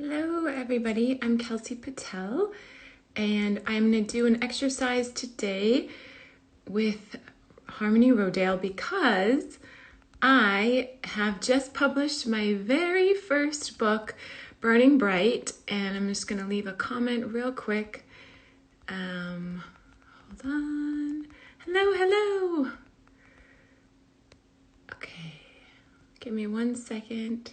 Hello everybody, I'm Kelsey Patel and I'm going to do an exercise today with Harmony Rodale because I have just published my very first book, Burning Bright, and I'm just going to leave a comment real quick. Hold on. Hello. Okay, give me 1 second.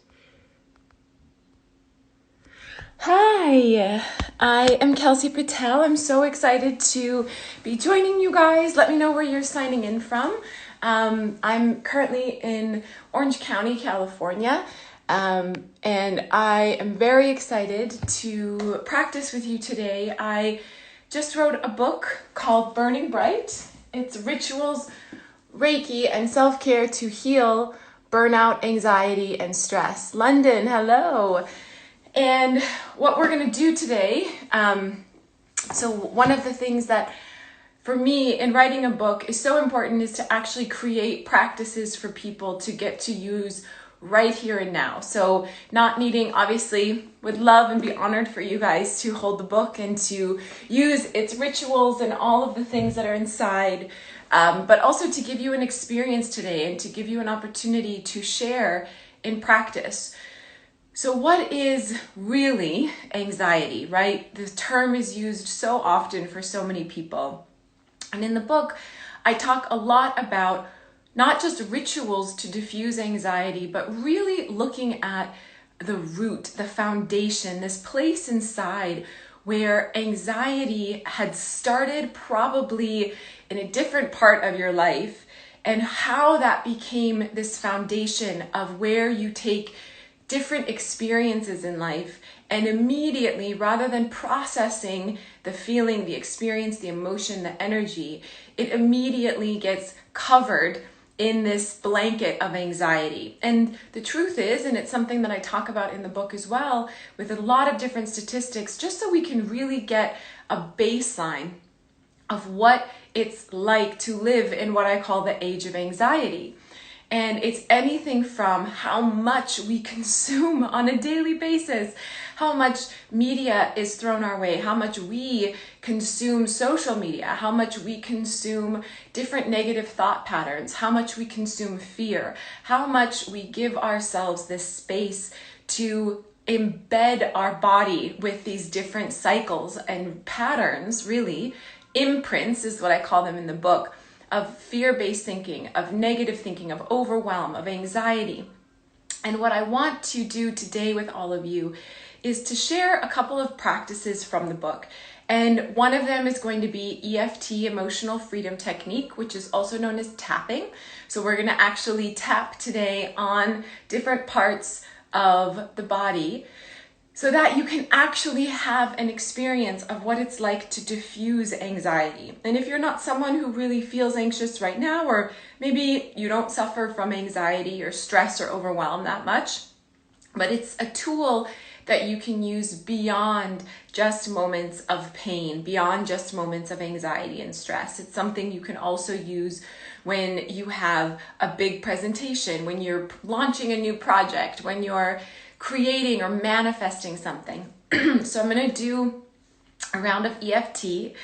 Hi, I am Kelsey Patel. I'm so excited to be joining you guys. Let me know where you're signing in from. I'm currently in Orange County, California, and I am very excited to practice with you today. I just wrote a book called Burning Bright. It's rituals, Reiki, and self-care to heal burnout, anxiety, and stress. London, hello. And what we're going to do today, so one of the things that for me in writing a book is so important is to actually create practices for people to get to use right here and now. So not needing, obviously, would love and be honored for you guys to hold the book and to use its rituals and all of the things that are inside, but also to give you an experience today and to give you an opportunity to share in practice. So what is really anxiety, right? The term is used so often for so many people. And in the book, I talk a lot about not just rituals to diffuse anxiety, but really looking at the root, the foundation, this place inside where anxiety had started probably in a different part of your life, and how that became this foundation of where you take different experiences in life and immediately, rather than processing the feeling, the experience, the emotion, the energy, it immediately gets covered in this blanket of anxiety. And the truth is, and it's something that I talk about in the book as well, with a lot of different statistics, just so we can really get a baseline of what it's like to live in what I call the age of anxiety. And it's anything from how much we consume on a daily basis, how much media is thrown our way, how much we consume social media, how much we consume different negative thought patterns, how much we consume fear, how much we give ourselves this space to embed our body with these different cycles and patterns, really. Imprints is what I call them in the book, of fear-based thinking, of negative thinking, of overwhelm, of anxiety. And what I want to do today with all of you is to share a couple of practices from the book. And one of them is going to be EFT, Emotional Freedom Technique, which is also known as tapping. So we're going to actually tap today on different parts of the body so that you can actually have an experience of what it's like to diffuse anxiety. And if you're not someone who really feels anxious right now, or maybe you don't suffer from anxiety or stress or overwhelm that much, but it's a tool that you can use beyond just moments of pain, beyond just moments of anxiety and stress. It's something you can also use when you have a big presentation, when you're launching a new project, when you're creating or manifesting something. So I'm going to do a round of EFT.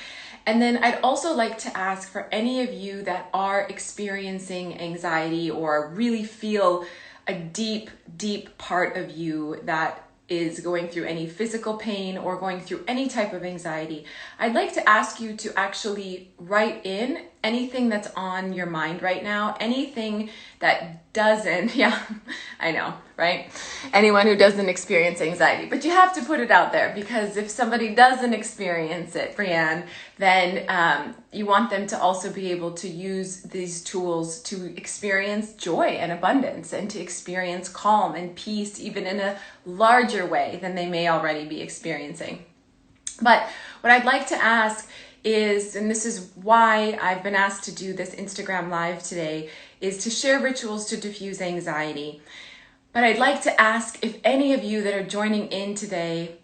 And then I'd also like to ask for any of you that are experiencing anxiety or really feel a deep, deep part of you that is going through any physical pain or going through any type of anxiety, I'd like to ask you to actually write in anything that's on your mind right now, anything that doesn't, yeah, I know, right? Anyone who doesn't experience anxiety, but you have to put it out there, because if somebody doesn't experience it, Brianne, then you want them to also be able to use these tools to experience joy and abundance and to experience calm and peace, even in a larger way than they may already be experiencing. But what I'd like to ask is, and this is why I've been asked to do this Instagram Live today, is to share rituals to diffuse anxiety. But I'd like to ask if any of you that are joining in today,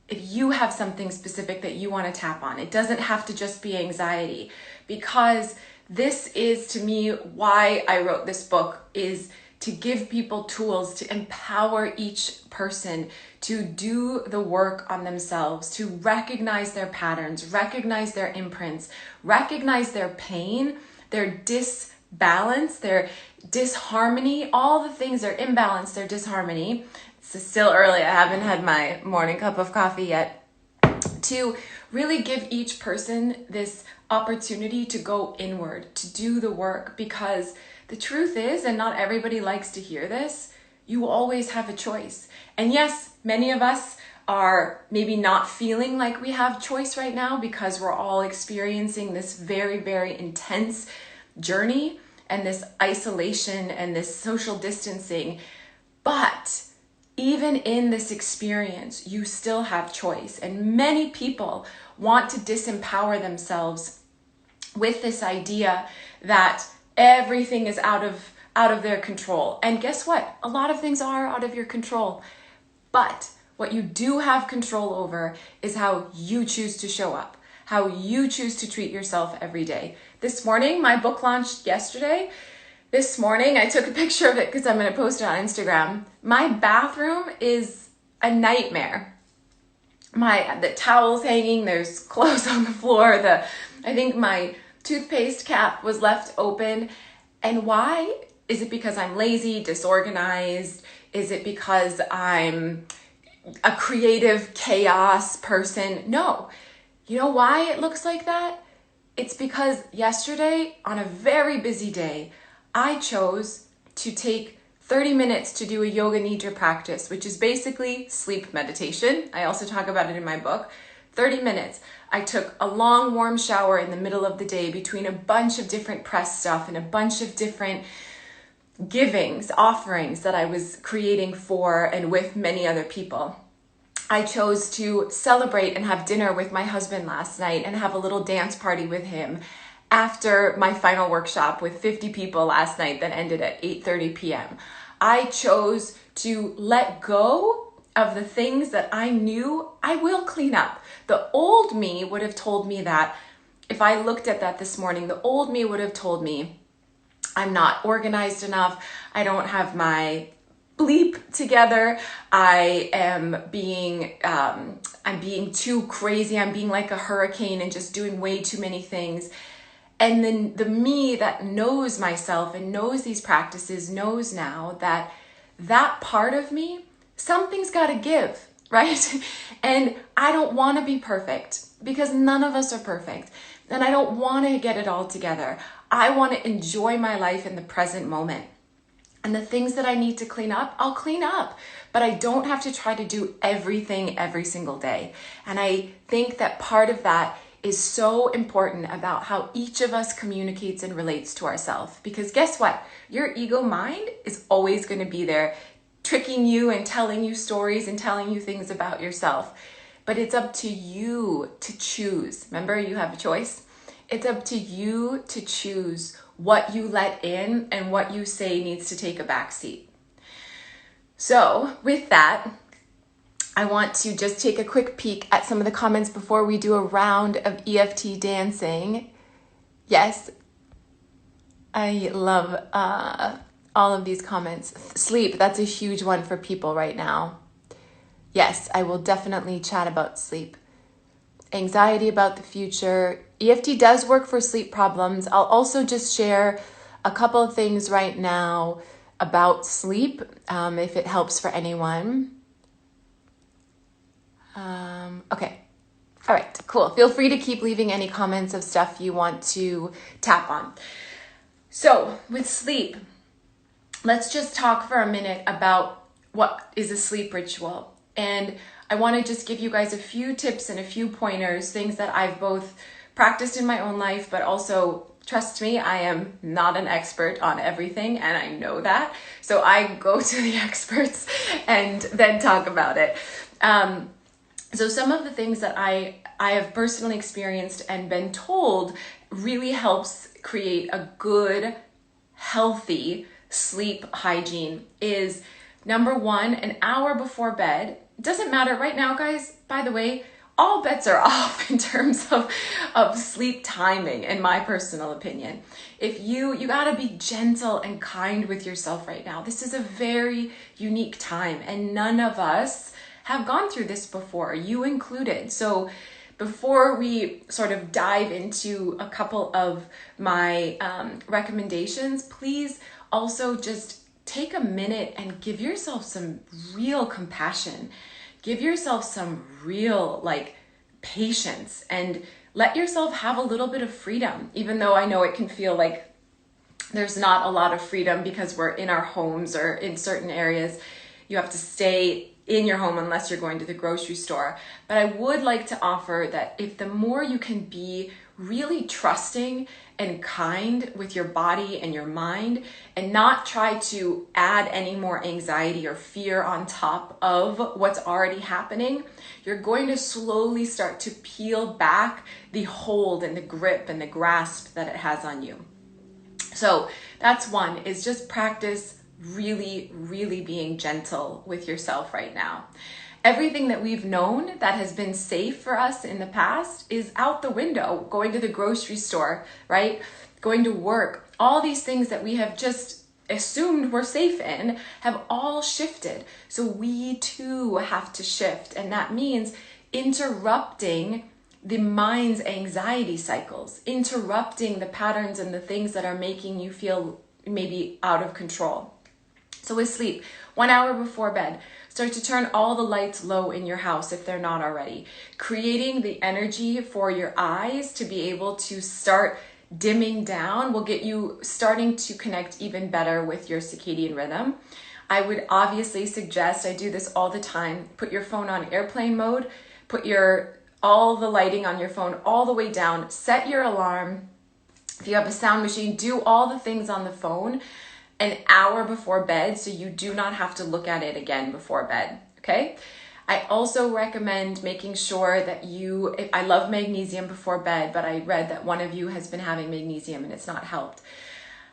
if you have something specific that you want to tap on. It doesn't have to just be anxiety, because this is, to me, why I wrote this book, is to give people tools, to empower each person to do the work on themselves, to recognize their patterns, recognize their imprints, recognize their pain, their disbalance, their disharmony, all the things, their imbalance, their disharmony. It's still early. I haven't had my morning cup of coffee yet. To really give each person this opportunity to go inward, to do the work, because the truth is, and not everybody likes to hear this, you always have a choice. And yes, many of us are maybe not feeling like we have choice right now because we're all experiencing this very, very intense journey and this isolation and this social distancing. But even in this experience, you still have choice. And many people want to disempower themselves with this idea that everything is out of their control. And guess what? A lot of things are out of your control. But what you do have control over is how you choose to show up, how you choose to treat yourself every day. This morning, my book launched yesterday. This morning, I took a picture of it because I'm going to post it on Instagram. My bathroom is a nightmare. The towel's hanging, there's clothes on the floor. I think my toothpaste cap was left open. And why? Is it because I'm lazy, disorganized? Is it because I'm a creative chaos person? No. You know why it looks like that? It's because yesterday, on a very busy day, I chose to take 30 minutes to do a yoga nidra practice, which is basically sleep meditation. I also talk about it in my book. 30 minutes. I took a long warm shower in the middle of the day between a bunch of different press stuff and a bunch of different givings, offerings that I was creating for and with many other people. I chose to celebrate and have dinner with my husband last night and have a little dance party with him after my final workshop with 50 people last night that ended at 8:30 p.m. I chose to let go of the things that I knew I will clean up. The old me would have told me that. If I looked at that this morning, the old me would have told me I'm not organized enough. I don't have my bleep together. I'm being too crazy. I'm being like a hurricane and just doing way too many things. And then the me that knows myself and knows these practices knows now that part of me, something's got to give, right? And I don't want to be perfect because none of us are perfect. And I don't want to get it all together. I want to enjoy my life in the present moment. And the things that I need to clean up, I'll clean up. But I don't have to try to do everything every single day. And I think that part of that is so important about how each of us communicates and relates to ourselves. Because guess what? Your ego mind is always going to be there, tricking you and telling you stories and telling you things about yourself. But it's up to you to choose. Remember, you have a choice. It's up to you to choose what you let in and what you say needs to take a back seat. So with that, I want to just take a quick peek at some of the comments before we do a round of EFT dancing. Yes, I love all of these comments. Sleep, that's a huge one for people right now. Yes, I will definitely chat about sleep. Anxiety about the future. EFT does work for sleep problems. I'll also just share a couple of things right now about sleep, if it helps for anyone. Okay. All right, cool. Feel free to keep leaving any comments of stuff you want to tap on. So with sleep, let's just talk for a minute about what is a sleep ritual. And I want to just give you guys a few tips and a few pointers, things that I've both practiced in my own life, but also, trust me, I am not an expert on everything, and I know that. So I go to the experts and then talk about it. So some of the things that I have personally experienced and been told really helps create a good, healthy sleep hygiene is, number one, an hour before bed. It doesn't matter right now, guys, by the way, all bets are off in terms of sleep timing, in my personal opinion. If you gotta be gentle and kind with yourself right now. This is a very unique time, and none of us have gone through this before, you included. So before we sort of dive into a couple of my recommendations, please also just take a minute and give yourself some real compassion. Give yourself some real patience, and let yourself have a little bit of freedom, even though I know it can feel like there's not a lot of freedom because we're in our homes, or in certain areas you have to stay in your home unless you're going to the grocery store. But I would like to offer that if the more you can be really trusting and kind with your body and your mind, and not try to add any more anxiety or fear on top of what's already happening, you're going to slowly start to peel back the hold and the grip and the grasp that it has on you. So that's one, is just practice really, really being gentle with yourself right now. Everything that we've known that has been safe for us in the past is out the window. Going to the grocery store, right? Going to work. All these things that we have just assumed we're safe in have all shifted. So we too have to shift. And that means interrupting the mind's anxiety cycles, interrupting the patterns and the things that are making you feel maybe out of control. So with sleep, 1 hour before bed, start to turn all the lights low in your house if they're not already. Creating the energy for your eyes to be able to start dimming down will get you starting to connect even better with your circadian rhythm. I would obviously suggest, I do this all the time, put your phone on airplane mode, put all the lighting on your phone all the way down, set your alarm. If you have a sound machine, do all the things on the phone an hour before bed, so you do not have to look at it again before bed, okay? I also recommend making sure that I love magnesium before bed, but I read that one of you has been having magnesium and it's not helped.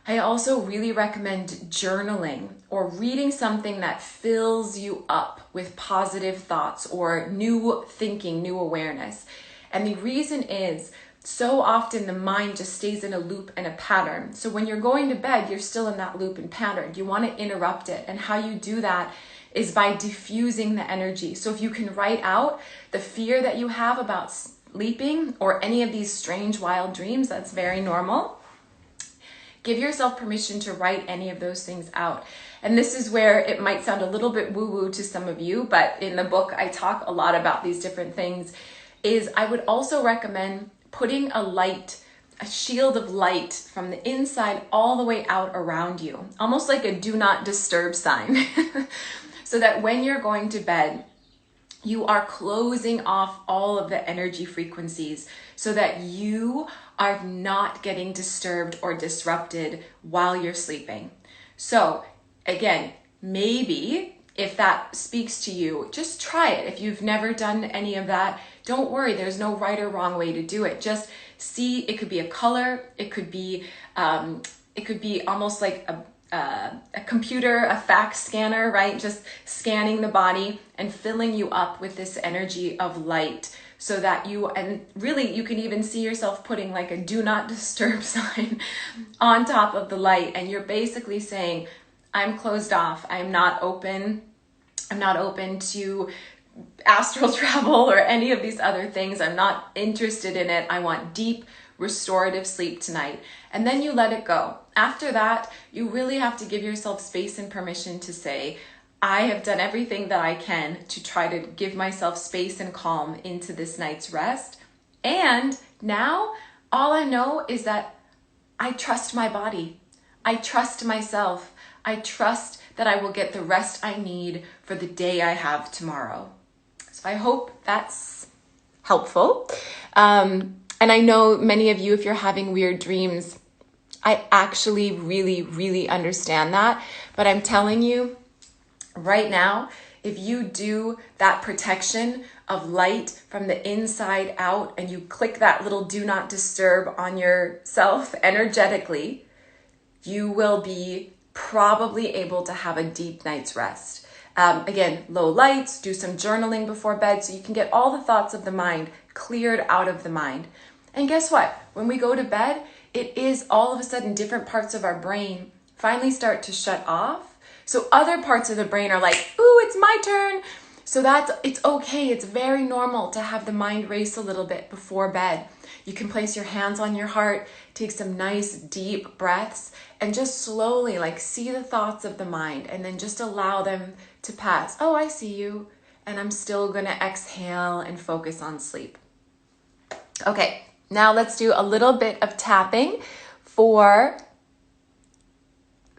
I also really recommend journaling or reading something that fills you up with positive thoughts or new thinking, new awareness. And the reason is, so often the mind just stays in a loop and a pattern. So when you're going to bed, you're still in that loop and pattern. You want to interrupt it. And how you do that is by diffusing the energy. So if you can write out the fear that you have about sleeping or any of these strange wild dreams, that's very normal. Give yourself permission to write any of those things out. And this is where it might sound a little bit woo-woo to some of you, but in the book I talk a lot about these different things. I would also recommend putting a shield of light from the inside all the way out around you, almost like a do not disturb sign, so that when you're going to bed, you are closing off all of the energy frequencies so that you are not getting disturbed or disrupted while you're sleeping. So again, maybe if that speaks to you, just try it. If you've never done any of that, don't worry, there's no right or wrong way to do it. Just see, it could be a color, it could be almost like a computer, a fax scanner, right? Just scanning the body and filling you up with this energy of light, so that you can even see yourself putting like a do not disturb sign on top of the light. And you're basically saying, I'm closed off. I'm not open to astral travel or any of these other things. I'm not interested in it. I want deep restorative sleep tonight. And then you let it go. After that, you really have to give yourself space and permission to say, I have done everything that I can to try to give myself space and calm into this night's rest. And now all I know is that I trust my body. I trust myself. I trust that I will get the rest I need for the day I have tomorrow. So I hope that's helpful. And I know many of you, if you're having weird dreams, I actually really, really understand that. But I'm telling you right now, if you do that protection of light from the inside out and you click that little do not disturb on yourself energetically, you will be probably able to have a deep night's rest. Again, low lights, do some journaling before bed so you can get all the thoughts of the mind cleared out of the mind. And guess what? When we go to bed, it is all of a sudden different parts of our brain finally start to shut off. So other parts of the brain are like, ooh, it's my turn. So it's okay. It's very normal to have the mind race a little bit before bed. You can place your hands on your heart, take some nice deep breaths, and just slowly see the thoughts of the mind and then just allow them to pass. Oh, I see you. And I'm still going to exhale and focus on sleep. Okay, now let's do a little bit of tapping for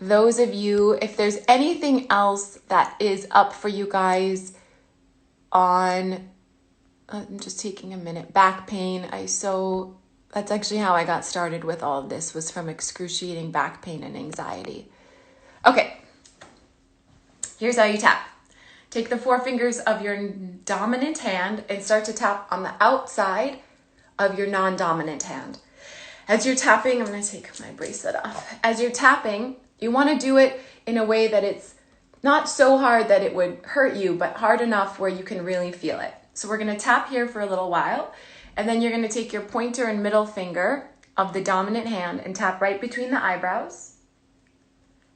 those of you, if there's anything else that is up for you guys on, I'm just taking a minute, back pain. That's actually how I got started with all of this, was from excruciating back pain and anxiety. Okay, here's how you tap. Take the forefingers of your dominant hand and start to tap on the outside of your non-dominant hand. As you're tapping, I'm going to take my bracelet off. As you're tapping, you want to do it in a way that it's not so hard that it would hurt you, but hard enough where you can really feel it. So we're going to tap here for a little while, and then you're going to take your pointer and middle finger of the dominant hand and tap right between the eyebrows.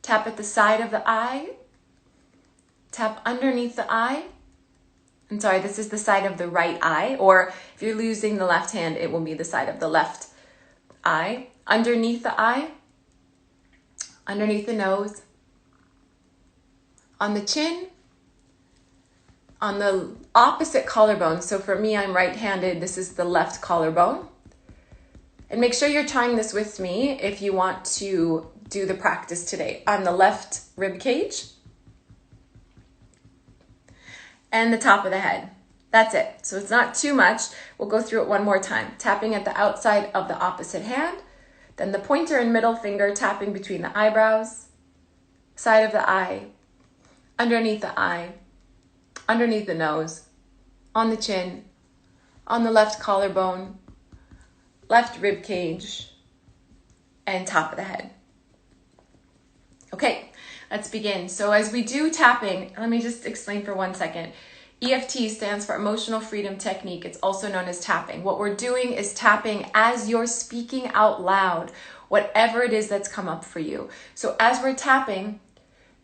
Tap at the side of the eye. Tap underneath the eye. I'm sorry, this is the side of the right eye, or if you're using the left hand, it will be the side of the left eye. Underneath the eye. Underneath the nose, on the chin, on the opposite collarbone. So for me, I'm right-handed. This is the left collarbone. And make sure you're trying this with me if you want to do the practice today. On the left rib cage and the top of the head. That's it. So it's not too much. We'll go through it one more time. Tapping at the outside of the opposite hand. Then the pointer and middle finger tapping between the eyebrows, side of the eye, underneath the nose, on the chin, on the left collarbone, left rib cage, and top of the head. Okay, let's begin. So as we do tapping, let me just explain for 1 second. EFT stands for Emotional Freedom Technique. It's also known as tapping. What we're doing is tapping as you're speaking out loud, whatever it is that's come up for you. So as we're tapping,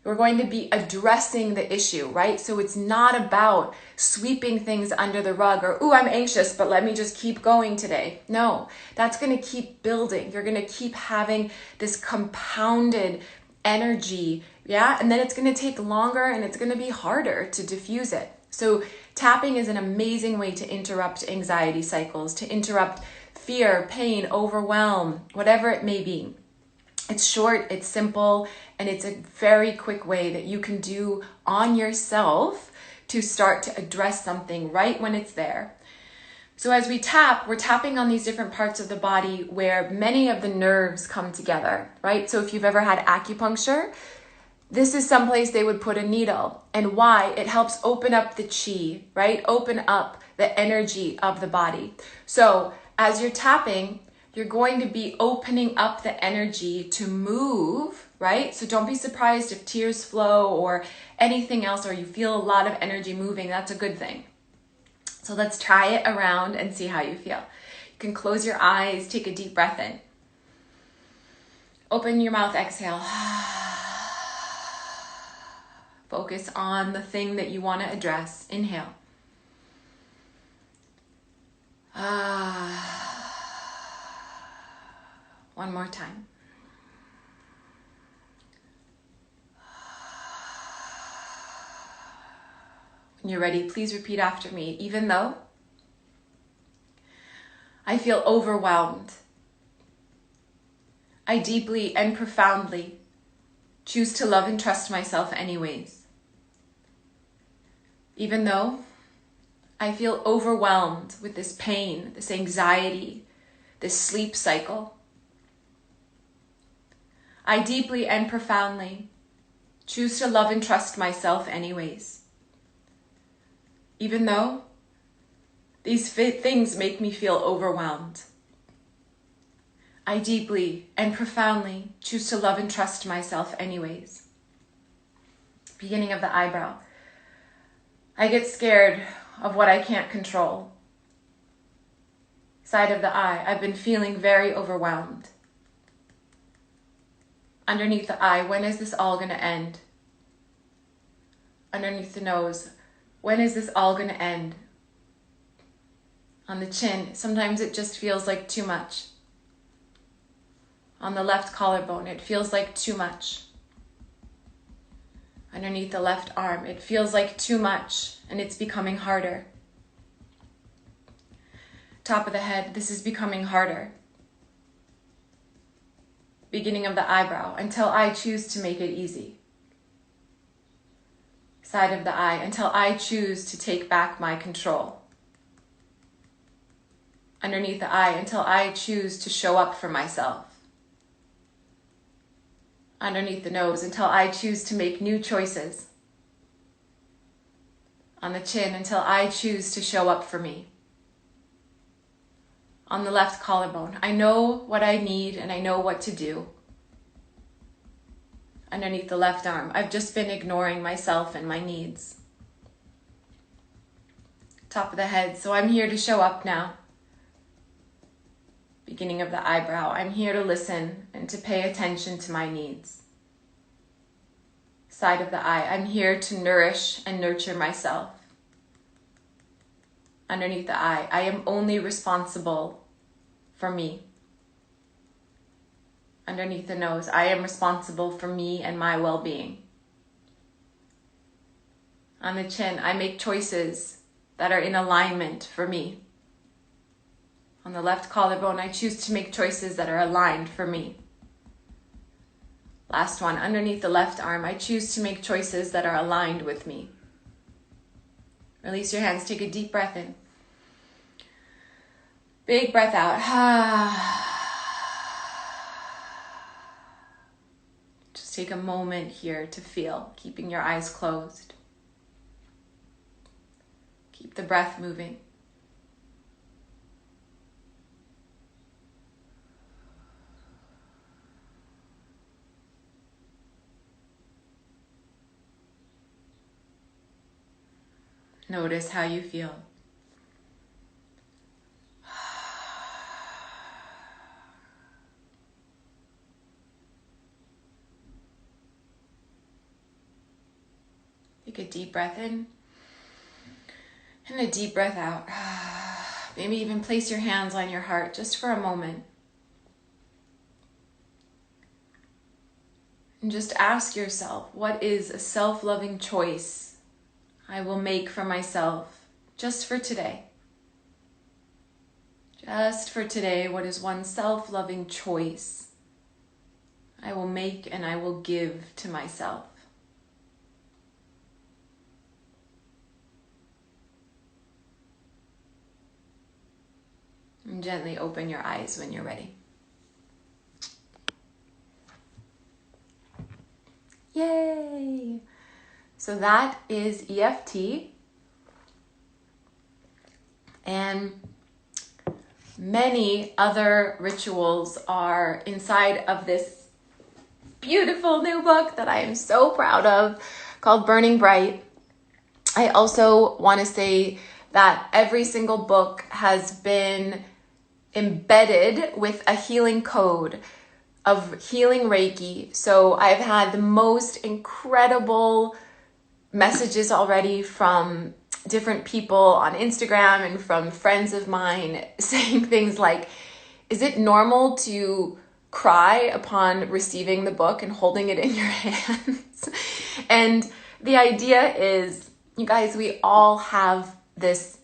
we're going to be addressing the issue, right? So it's not about sweeping things under the rug or, ooh, I'm anxious, but let me just keep going today. No, that's going to keep building. You're going to keep having this compounded energy, yeah? And then it's going to take longer and it's going to be harder to diffuse it. So tapping is an amazing way to interrupt anxiety cycles, to interrupt fear, pain, overwhelm, whatever it may be. It's short, it's simple, and it's a very quick way that you can do on yourself to start to address something right when it's there. So as we tap, we're tapping on these different parts of the body where many of the nerves come together, right? So if you've ever had acupuncture, this is someplace they would put a needle. And why? It helps open up the chi, right? Open up the energy of the body. So as you're tapping, you're going to be opening up the energy to move, right? So don't be surprised if tears flow or anything else, or you feel a lot of energy moving. That's a good thing. So let's try it around and see how you feel. You can close your eyes, take a deep breath in. Open your mouth, exhale. Focus on the thing that you want to address. Inhale. One more time. When you're ready, please repeat after me. Even though I feel overwhelmed, I deeply and profoundly choose to love and trust myself anyways. Even though I feel overwhelmed with this pain, this anxiety, this sleep cycle, I deeply and profoundly choose to love and trust myself anyways. Even though these things make me feel overwhelmed, I deeply and profoundly choose to love and trust myself anyways. Beginning of the eyebrow. I get scared of what I can't control. Side of the eye, I've been feeling very overwhelmed. Underneath the eye, when is this all going to end? Underneath the nose, when is this all going to end? On the chin, sometimes it just feels like too much. On the left collarbone, it feels like too much. Underneath the left arm, it feels like too much, and it's becoming harder. Top of the head, this is becoming harder. Beginning of the eyebrow, until I choose to make it easy. Side of the eye, until I choose to take back my control. Underneath the eye, until I choose to show up for myself. Underneath the nose, until I choose to make new choices. On the chin, until I choose to show up for me. On the left collarbone, I know what I need and I know what to do. Underneath the left arm, I've just been ignoring myself and my needs. Top of the head, so I'm here to show up now. Beginning of the eyebrow, I'm here to listen and to pay attention to my needs. Side of the eye, I'm here to nourish and nurture myself. Underneath the eye, I am only responsible for me. Underneath the nose, I am responsible for me and my well-being. On the chin, I make choices that are in alignment for me. On the left collarbone, I choose to make choices that are aligned for me. Last one, underneath the left arm, I choose to make choices that are aligned with me. Release your hands, take a deep breath in. Big breath out. Just take a moment here to feel, keeping your eyes closed. Keep the breath moving. Notice how you feel. Take a deep breath in and a deep breath out. Maybe even place your hands on your heart just for a moment. And just ask yourself, what is a self-loving choice I will make for myself just for today? Just for today, what is one self-loving choice I will make and I will give to myself? And gently open your eyes when you're ready. Yay! So that is EFT. And many other rituals are inside of this beautiful new book that I am so proud of, called Burning Bright. I also want to say that every single book has been embedded with a healing code of healing Reiki. So I've had the most incredible messages already from different people on Instagram and from friends of mine saying things like, is it normal to cry upon receiving the book and holding it in your hands? And the idea is, you guys, we all have this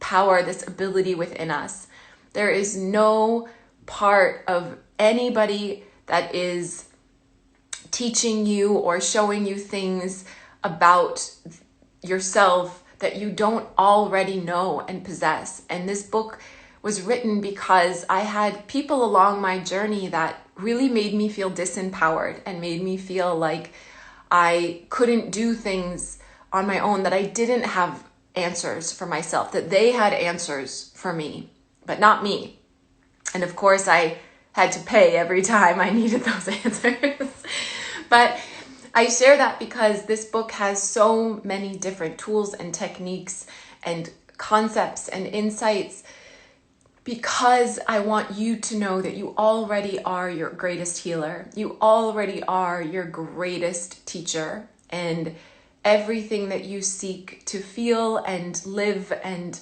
power, this ability within us. There is no part of anybody that is teaching you or showing you things about yourself that you don't already know and possess. And this book was written because I had people along my journey that really made me feel disempowered and made me feel like I couldn't do things on my own, that I didn't have answers for myself, that they had answers for me, but not me. And of course, I had to pay every time I needed those answers. But I share that because this book has so many different tools and techniques and concepts and insights, because I want you to know that you already are your greatest healer. You already are your greatest teacher, and everything that you seek to feel and live and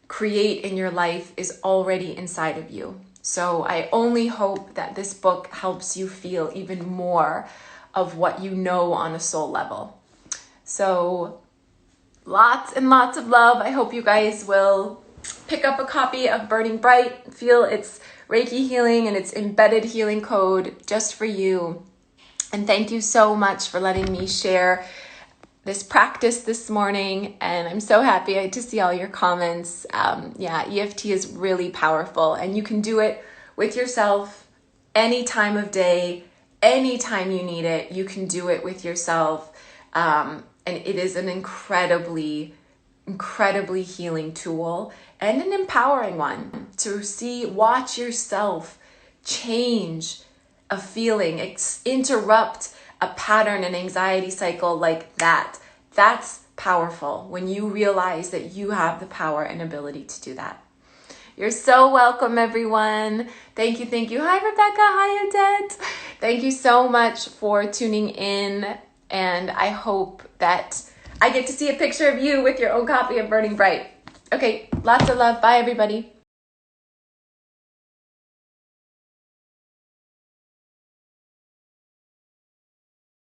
create in your life is already inside of you. So I only hope that this book helps you feel even more of what you know on a soul level. So lots and lots of love. I hope you guys will pick up a copy of Burning Bright, feel its Reiki healing and its embedded healing code just for you. And thank you so much for letting me share this practice this morning. And I'm so happy to see all your comments. EFT is really powerful, and you can do it with yourself any time of day, anytime you need it. You can do it with yourself. And it is an incredibly healing tool and an empowering one to watch yourself change a feeling, interrupt a pattern, an anxiety cycle like that. That's powerful when you realize that you have the power and ability to do that. You're so welcome, everyone. Thank you. Hi, Rebecca. Hi, Odette. Thank you so much for tuning in, and I hope that I get to see a picture of you with your own copy of Burning Bright. Okay, lots of love. Bye, everybody.